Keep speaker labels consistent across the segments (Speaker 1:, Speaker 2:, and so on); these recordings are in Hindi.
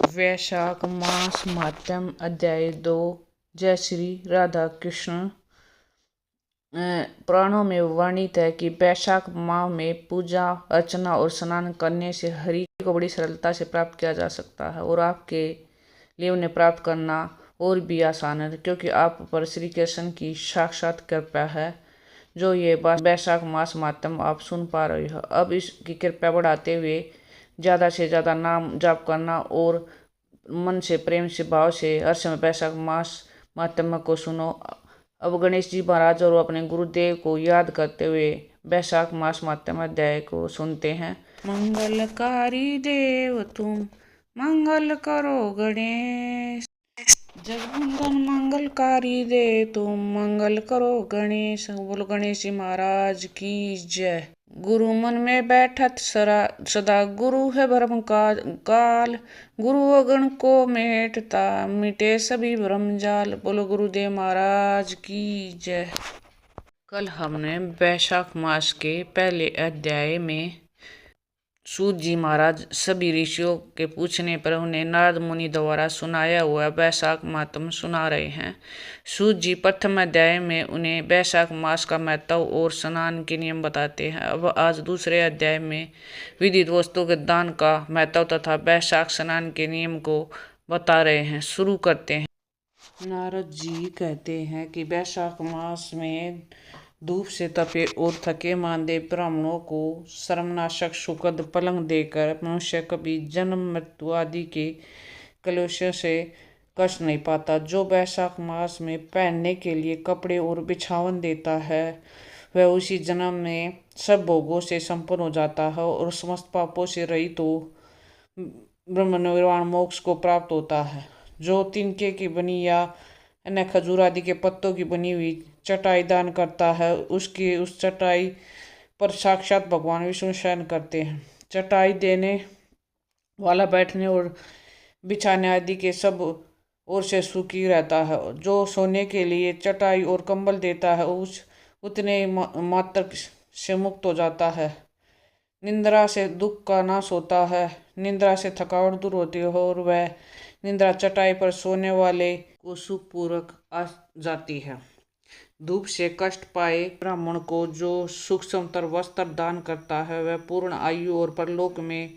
Speaker 1: वैशाख मास महात्म्य अध्याय 2। जय श्री राधा कृष्ण। पुराणों में वर्णित है कि वैशाख माह में पूजा अर्चना और स्नान करने से हरि को बड़ी सरलता से प्राप्त किया जा सकता है और आपके लिए उन्हें प्राप्त करना और भी आसान है, क्योंकि आप पर श्री कृष्ण की साक्षात कृपा है। जो ये बात वैशाख मास महात्म्य आप सुन पा रहे हो, अब इसकी कृपा बढ़ाते हुए ज़्यादा से ज़्यादा नाम जाप करना और मन से प्रेम से भाव से हर समय वैशाख मास महात्म्य को सुनो। अब गणेश जी महाराज और अपने गुरुदेव को याद करते हुए वैशाख मास महात्म्य अध्याय को सुनते हैं। मंगलकारी देव तुम मंगल करो गणेश, जगवंदन मंगलकारी देव तुम मंगल करो गणेश। बोलो गणेश जी महाराज की जय। गुरु मन में बैठत सदा गुरु है भ्रम काल, गुरु अगण को मेटता मिटे सभी भ्रम जाल। बोलो गुरुदेव महाराज की जय। कल हमने वैशाख मास के पहले अध्याय में सूत जी महाराज सभी ऋषियों के पूछने पर उन्हें नारद मुनि द्वारा सुनाया हुआ वैशाख महात्म्य सुना रहे हैं। सूत जी प्रथम अध्याय में उन्हें वैशाख मास का महत्व और स्नान के नियम बताते हैं। अब आज दूसरे अध्याय में विविध वस्तुओं के दान का महत्व तथा वैशाख स्नान के नियम को बता रहे हैं। शुरू करते हैं। नारद जी कहते हैं कि वैशाख मास में धूप से तपे और थके मांदे ब्राह्मणों को शर्मनाशक सुखद पलंग देकर मनुष्य कभी जन्म मृत्यु आदि के कलेशों से कष्ट नहीं पाता। जो वैशाख मास में पहनने के लिए कपड़े और बिछावन देता है, वह उसी जन्म में सब भोगों से संपन्न हो जाता है और समस्त पापों से रहित तो ब्रह्म निर्वाण मोक्ष को प्राप्त होता है। जो तिनके की बनी या अन्य खजूर आदि के पत्तों की बनी हुई चटाई दान करता है, उसकी उस चटाई पर साक्षात भगवान विष्णु शयन करते हैं। चटाई देने वाला बैठने और बिछाने आदि के सब ओर से सुखी रहता है। जो सोने के लिए चटाई और कंबल देता है, उतने मात्र से मुक्त हो जाता है। निंद्रा से दुख का नाश होता है, निंद्रा से थकावट दूर होती है और वह निंद्रा चटाई पर सोने वाले को सुखपूर्वक आ जाती है। धूप से कष्ट पाए ब्राह्मण को जो सूक्ष्मतर वस्त्र दान करता है, वह पूर्ण आयु और परलोक में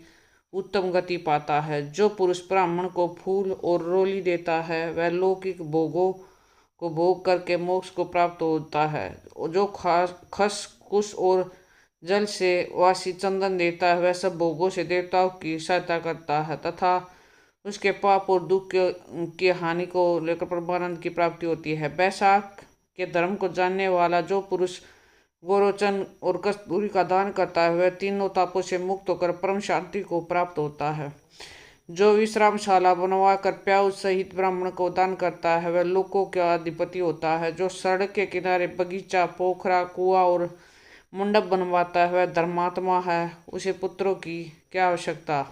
Speaker 1: उत्तम गति पाता है। जो पुरुष ब्राह्मण को फूल और रोली देता है, वह लौकिक भोगों को भोग करके मोक्ष को प्राप्त होता है। जो खस कुश और जल से वासी चंदन देता है, वह सब भोगों से देवताओं की सहायता करता है तथा उसके पाप और दुख की हानि को लेकर परमानंद की प्राप्ति होती है। वैशाख के धर्म को जानने वाला जो पुरुष गोरोचन और कस्तूरी का दान करता है, वह तीनों तापों से मुक्त होकर परम शांति को प्राप्त होता है। जो विश्रामशाला बनवा कर प्याऊ सहित ब्राह्मण को दान करता है, वह लोकों का अधिपति होता है। जो सड़क के किनारे बगीचा पोखरा कुआ और मंडप बनवाता है, वह धर्मात्मा है, उसे पुत्रों की क्या आवश्यकता।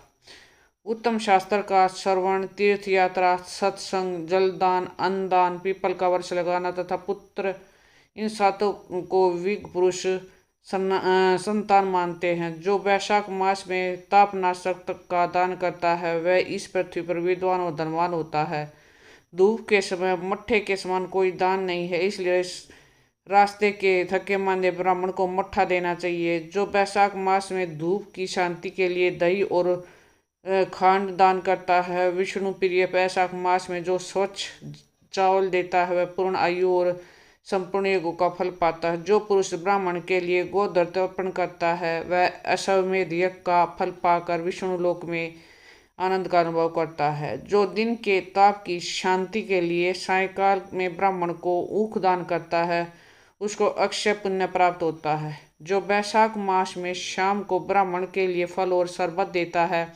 Speaker 1: उत्तम शास्त्र का श्रवण, तीर्थ यात्रा, सत्संग, जलदान, अन्नदान, पीपल का वृक्ष लगाना तथा पुत्र, इन सातों को विज्ञ पुरुष संतान मानते हैं। जो वैशाख मास में तापनाशक का दान करता है, वह इस पृथ्वी पर विद्वान और धनवान होता है। धूप के समय मट्ठे के समान कोई दान नहीं है, इसलिए रास्ते के थके मांदे ब्राह्मण को मट्ठा देना चाहिए। जो वैशाख मास में धूप की शांति के लिए दही और खांड दान करता है, विष्णु प्रिय वैशाख मास में जो स्वच्छ चावल देता है, वह पूर्ण आयु और संपूर्ण योगों का फल पाता है। जो पुरुष ब्राह्मण के लिए गोधन अर्पण करता है, वह अश्वमेध यज्ञ का फल पाकर विष्णु लोक में आनंद का अनुभव करता है। जो दिन के ताप की शांति के लिए सायंकाल में ब्राह्मण को ऊख दान करता है, उसको अक्षय पुण्य प्राप्त होता है। जो वैशाख मास में शाम को ब्राह्मण के लिए फल और शरबत देता है,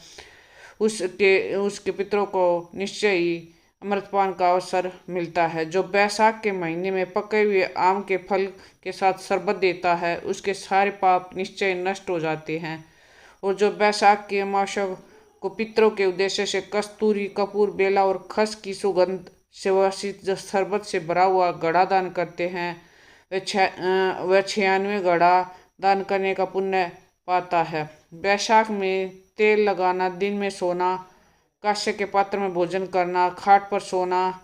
Speaker 1: उसके पितरों को निश्चय ही अमृतपान का अवसर मिलता है। जो वैशाख के महीने में पके हुए आम के फल के साथ शरबत देता है, उसके सारे पाप निश्चय नष्ट हो जाते हैं। और जो वैशाख के अमावस्या को पितरों के उद्देश्य से कस्तूरी, कपूर, बेला और खस की सुगंध से वासित शरबत से भरा हुआ घड़ा दान करते हैं, वह 96 घड़ा दान करने का पुण्य पाता है। वैशाख में तेल लगाना, दिन में सोना, कांस्य के पात्र में भोजन करना, खाट पर सोना,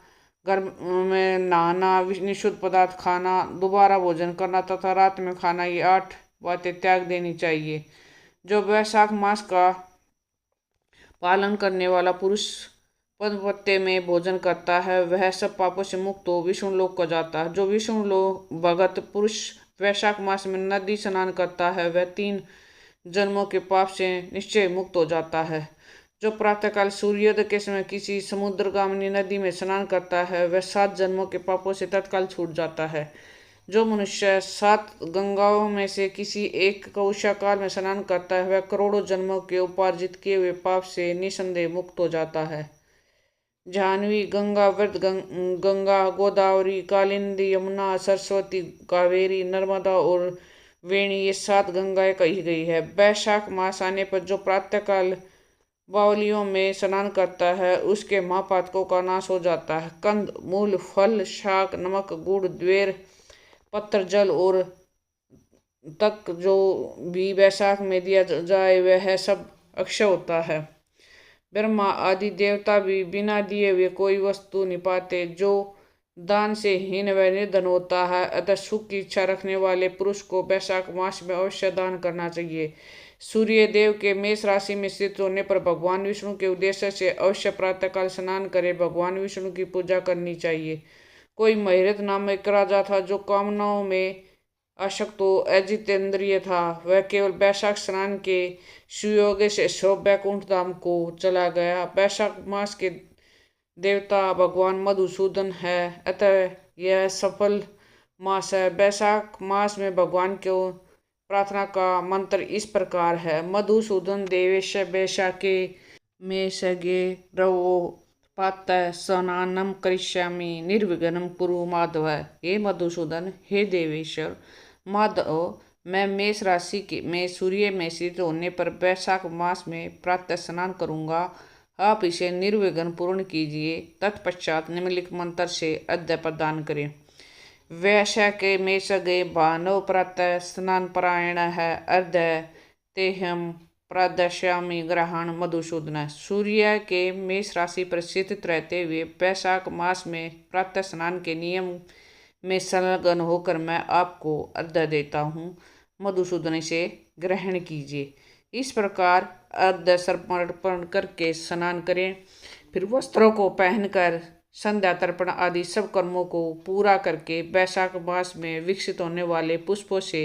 Speaker 1: घर में नहाना, निषुद्ध पदार्थ खाना, दोबारा भोजन करना तथा रात में खाना, ये 8 बातें त्याग देनी चाहिए। जो वैशाख मास का पालन करने वाला पुरुष पदपत्ते में भोजन करता है वह सब पापों से मुक्त हो विष्णु लोक को जाता है। जो विष्णु लोक भगत पुरुष वैशाख मास में नदी स्नान करता है वह 3 जन्मों के पाप से निश्चय मुक्त हो जाता है। जो प्रातःकाल सूर्योदय के समय किसी समुद्रगामिनी नदी में स्नान करता है वह 7 जन्मों के पापों से तत्काल छूट जाता है। जो मनुष्य 7 गंगाओं में से किसी एक को उषाकाल में स्नान करता है वह करोड़ों जन्मों के उपार्जित किए हुए पाप से निसंदेह मुक्त हो जाता है। जाह्नवी, गंगा, वृद्ध गंगा, गोदावरी, कालिंदी, यमुना, सरस्वती, कावेरी, नर्मदा और वेणी, ये 7 गंगाएं कही गई है। वैशाख मास आने पर जो प्रातःकाल बावलियों में स्नान करता है उसके महापातकों का नाश हो जाता है। कंद, मूल, फल, शाक, नमक, गुड़, द्वेर, पत्र, जल और तक जो भी वैशाख में दिया जाए वह सब अक्षय होता है। ब्रह्मा आदि देवता भी बिना दिए हुए कोई वस्तु नहीं पाते। जो दान से हीन व निर्धन होता है, अतः सुख की इच्छा रखने वाले पुरुष को वैशाख मास में अवश्य दान करना चाहिए। सूर्य देव के मेष राशि में स्थित होने पर भगवान विष्णु के उद्देश्य से अवश्य प्रातःकाल स्नान करे भगवान विष्णु की पूजा करनी चाहिए। कोई महिरथ नामक एक राजा था जो कामनाओं में आसक्त हो अजितेंद्रिय था। वह केवल वैशाख स्नान के सुयोग से शोभ वैकुंठ धाम को चला गया। वैशाख मास के देवता भगवान मधुसूदन है, अतः यह सफल मास है। वैशाख मास में भगवान को प्रार्थना का मंत्र इस प्रकार है। मधुसूदन देवेश वैशाखे मे सगे रवो पातः स्नानम करिष्यामि निर्विघ्नं कुरु माधव। हे मधुसूदन, हे देवेश्वर माधव, मैं मेष राशि के में सूर्य में स्थित होने पर वैशाख मास में प्रातः स्नान करूंगा। आप इसे निर्विघ्न पूर्ण कीजिए। तत्पश्चात निम्नलिखित मंत्र से अर्घ्य प्रदान करें। वैशाखे में सगे भानव प्रातः स्नान परायण है अर्घ्य तेहम प्रदश्यामि ग्रहण मधुसूदन। सूर्य के मेष राशि पर स्थित रहते हुए वैशाख मास में प्रातः स्नान के नियम में संलग्न होकर मैं आपको अर्घ्य देता हूँ। मधुसूदन से ग्रहण कीजिए। इस प्रकार अर्घ्य समर्पण करके स्नान करें। फिर वस्त्रों को पहनकर संध्या तर्पण आदि सब कर्मों को पूरा करके वैशाख मास में विकसित होने वाले पुष्पों से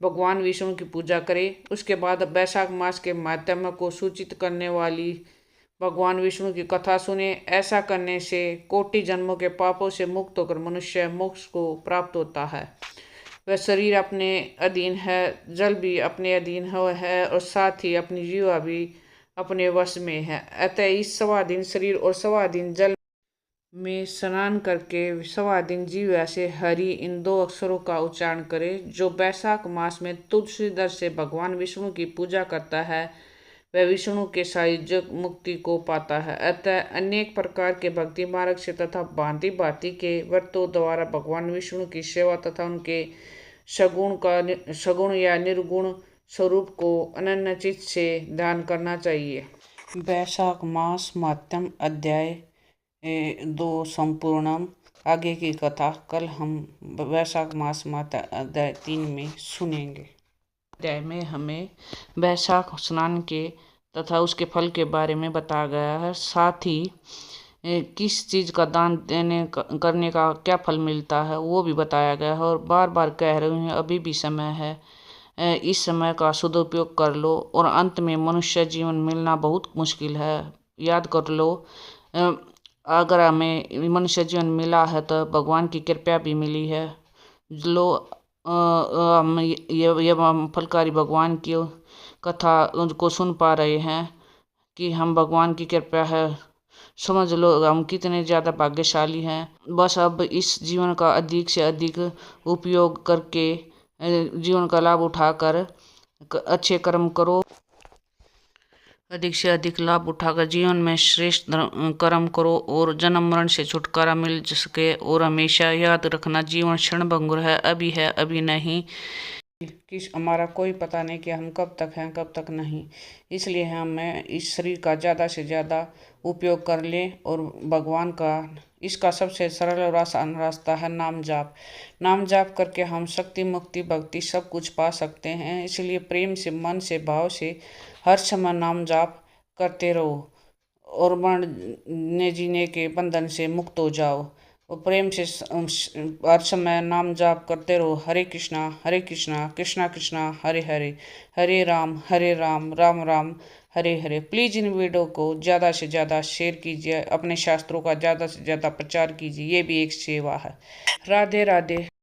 Speaker 1: भगवान विष्णु की पूजा करें। उसके बाद वैशाख मास के माध्यम को सूचित करने वाली भगवान विष्णु की कथा सुने। ऐसा करने से कोटि जन्मों के पापों से मुक्त होकर मनुष्य मोक्ष को प्राप्त होता है। वह शरीर अपने अधीन है, जल भी अपने अधीन है और साथ ही अपनी जीवा भी अपने वश में है। अतः इस स्वाधीन शरीर और स्वाधीन जल में स्नान करके स्वाधीन जीवा से हरि इन 2 अक्षरों का उच्चारण करें। जो वैशाख मास में तुलसी दल से भगवान विष्णु की पूजा करता है वह विष्णु के सायुज्य मुक्ति को पाता है। अतः अनेक प्रकार के भक्ति मार्ग से तथा भांति भांति के व्रतों द्वारा भगवान विष्णु की सेवा तथा उनके सगुण या निर्गुण स्वरूप को अनन्यचित से ध्यान करना चाहिए। वैशाख मास माध्यम अध्याय 2 संपूर्णम। आगे की कथा कल हम वैशाख मास माता अध्याय 3 में सुनेंगे। अध्याय में हमें वैशाख स्नान के तथा उसके फल के बारे में बताया गया है। साथ ही किस चीज़ का दान करने का क्या फल मिलता है वो भी बताया गया है। और बार बार कह रही हूँ अभी भी समय है, इस समय का सदुपयोग कर लो। और अंत में मनुष्य जीवन मिलना बहुत मुश्किल है, याद कर लो। अगर हमें मनुष्य जीवन मिला है तो भगवान की कृपा भी मिली है। लो हम ये फलकारी भगवान की कथा को सुन पा रहे हैं कि हम भगवान की कृपा है, समझ लो हम कितने ज़्यादा भाग्यशाली हैं। बस अब इस जीवन का अधिक से अधिक उपयोग करके जीवन का लाभ उठाकर अच्छे कर्म करो। अधिक से अधिक लाभ उठाकर जीवन में श्रेष्ठ कर्म करो और जन्म मरण से छुटकारा मिल सके। और हमेशा याद रखना जीवन क्षणभंगुर है, अभी नहीं। कि हमारा कोई पता नहीं कि हम कब तक हैं कब तक नहीं। इसलिए हमें इस शरीर का ज़्यादा से ज़्यादा उपयोग कर लें। और भगवान का इसका सबसे सरल और आसान रास्ता है नाम जाप। नाम जाप करके हम शक्ति, मुक्ति, भक्ति सब कुछ पा सकते हैं। इसलिए प्रेम से, मन से, भाव से हर समय नाम जाप करते रहो और मरने जीने के बंधन से मुक्त हो जाओ। और प्रेम से हर समय नाम जाप करते रहो। हरे कृष्णा कृष्णा कृष्णा हरे हरे, हरे Ram Ram Ram Hare Hare. Please in video को ज़्यादा से ज़्यादा शेयर कीजिए, अपने शास्त्रों का ज़्यादा से ज़्यादा प्रचार कीजिए। ये भी एक सेवा है। राधे राधे।